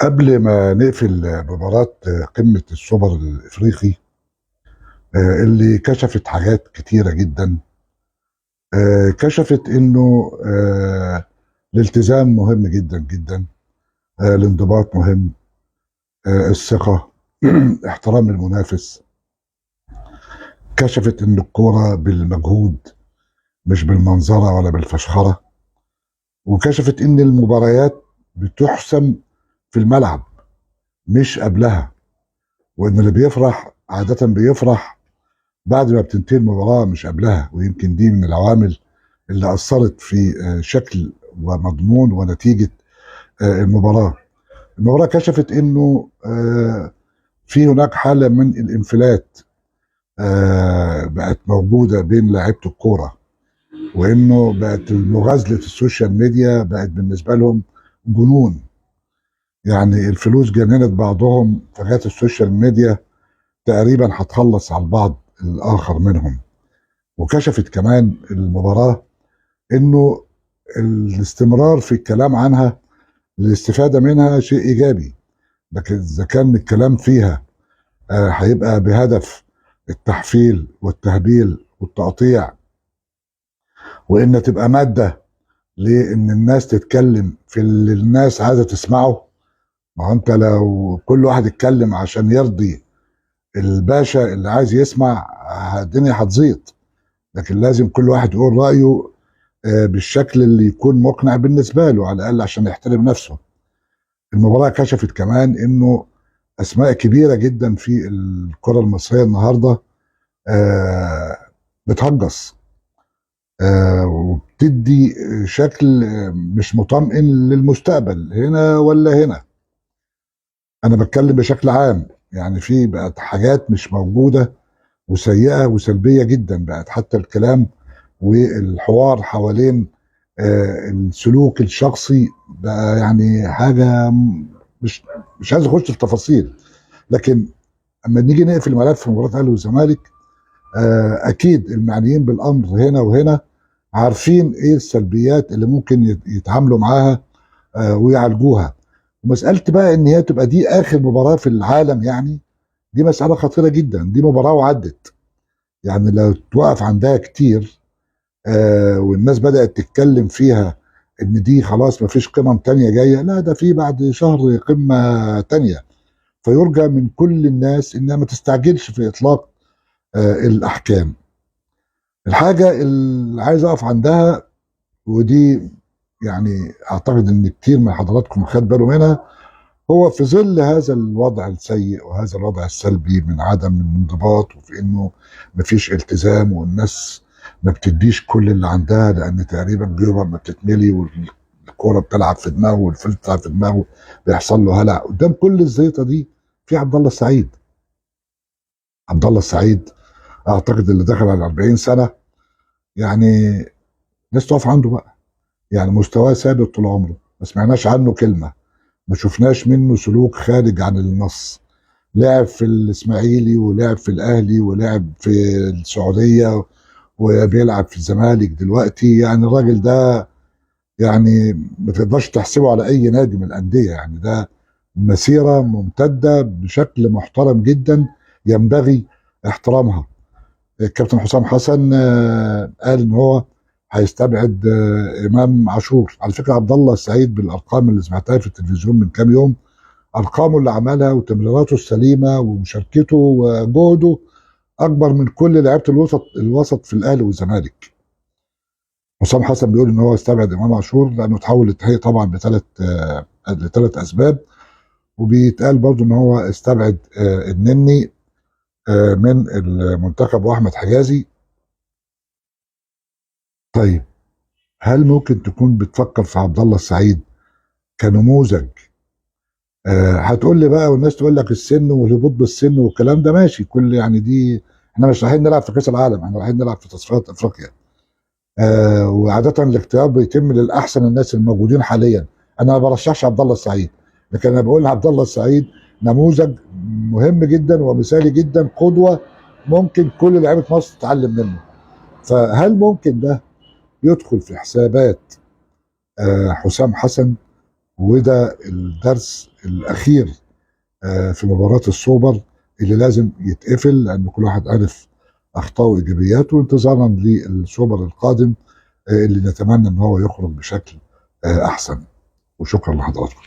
قبل ما نقفل مباراة قمة السوبر الإفريقي اللي كشفت حاجات كتيرة جدا. كشفت إنه الالتزام مهم جدا جدا. الانضباط مهم. الثقة احترام المنافس. كشفت إن الكورة بالمجهود مش بالمنظرة ولا بالفشخرة. وكشفت إن المباريات بتحسم في الملعب مش قبلها، وإن اللي بيفرح عادة بيفرح بعد ما بتنتهي المباراة مش قبلها. ويمكن دي من العوامل اللي أثرت في شكل ومضمون ونتيجة المباراة. المباراة كشفت إنه في هناك حالة من الانفلات بقت موجودة بين لاعيبة الكورة، وإنه بقت مغازلة السوشيال ميديا بقت بالنسبة لهم جنون. يعني الفلوس جننت بعضهم، فجأة السوشيال ميديا تقريبا هتخلص على البعض الآخر منهم. وكشفت كمان المباراة انه الاستمرار في الكلام عنها الاستفادة منها شيء ايجابي، لكن اذا كان الكلام فيها هيبقى بهدف التحفيل والتهبيل والتقطيع، وان تبقى مادة لان الناس تتكلم في اللي الناس عايزة تسمعه. ما هو انت لو كل واحد يتكلم عشان يرضي الباشا اللي عايز يسمع الدنيا هتزيط. لكن لازم كل واحد يقول رأيه بالشكل اللي يكون مقنع بالنسبة له، على الأقل عشان يحترم نفسه. المباراة كشفت كمان إنه أسماء كبيرة جدا في الكرة المصرية النهاردة آه، بتهجص وبتدي شكل مش مطمئن للمستقبل هنا ولا هنا. أنا بتكلم بشكل عام، يعني في بقت حاجات مش موجودة وسيئة وسلبية جدا. بقت حتى الكلام والحوار حوالين السلوك الشخصي بقى يعني حاجه مش مش عايز اخش في تفاصيل. لكن اما نيجي نقفل ملف مباراه الاهلي والزمالك، اكيد المعنيين بالامر هنا وهنا عارفين ايه السلبيات اللي ممكن يتعاملوا معاها ويعالجوها. ومساله بقى ان هي تبقى دي اخر مباراه في العالم، يعني دي مساله خطيره جدا. دي مباراه وعدت، يعني لو توقف عندها كتير والناس بدأت تتكلم فيها ان دي خلاص مفيش قمم تانية جاية، لا ده في بعد شهر قمة تانية. فيرجى من كل الناس انها ما تستعجلش في اطلاق الاحكام. الحاجة اللي عايز اقف عندها، ودي يعني اعتقد ان كتير من حضراتكم خد باله منها، هو في ظل هذا الوضع السيء وهذا الوضع السلبي من عدم الانضباط، وفي انه مفيش التزام والناس ما بتديش كل اللي عندها، لان تقريبا جيوبها ما بتتملي والكوره بتلعب في دماغه والفلس بتلعب في دماغه، بيحصل له هلع قدام كل الزيطه دي. في عبد الله السعيد. عبد الله السعيد اعتقد اللي دخل على 40 سنه، يعني ناس تقف عنده بقى. يعني مستواه ثابت طول عمره، ما سمعناش عنه كلمه، ما شفناش منه سلوك خارج عن النص. لعب في الاسماعيلي ولعب في الاهلي ولعب في السعوديه وبيلعب في الزمالك دلوقتي. يعني الراجل ده يعني ما تقدرش تحسبه على اي نادي من الانديه. يعني ده مسيره ممتده بشكل محترم جدا ينبغي احترامها. الكابتن حسام حسن قال ان هو هيستبعد امام عاشور. على فكره عبد الله السعيد بالارقام اللي سمعتها في التلفزيون من كام يوم، ارقامه اللي عملها وتمريراته السليمه ومشاركته وجهده اكبر من كل لعيبه الوسط في الاهلي والزمالك. حسام حسن بيقول ان هو استبعد امام عاشور لانه تحول للتهيئ طبعا لثلاث اسباب. وبيتقال برضه ان هو استبعد النني من المنتخب واحمد حجازي. طيب، هل ممكن تكون بتفكر في عبد الله السعيد كنموذج؟ هتقول لي بقى والناس تقول لك السن والهبوط بالسن والكلام ده ماشي، كل يعني دي احنا مش رايحين نلعب في كاس العالم، احنا رايحين نلعب في تصفيات افريقيا. وعاده الاختيار بيتم للاحسن الناس الموجودين حاليا. انا ما برشحش عبد الله السعيد، لكن انا بقول عبد الله السعيد نموذج مهم جدا ومثالي جدا، قدوه ممكن كل لعيبه مصر تتعلم منه. فهل ممكن ده يدخل في حسابات حسام حسن وده الدرس الاخير في مباراه السوبر اللي لازم يتقفل، لان كل واحد عرف اخطائه وايجابياته، انتظارا للسوبر القادم اللي نتمنى ان هو يخرج بشكل احسن. وشكرا لحضراتكم.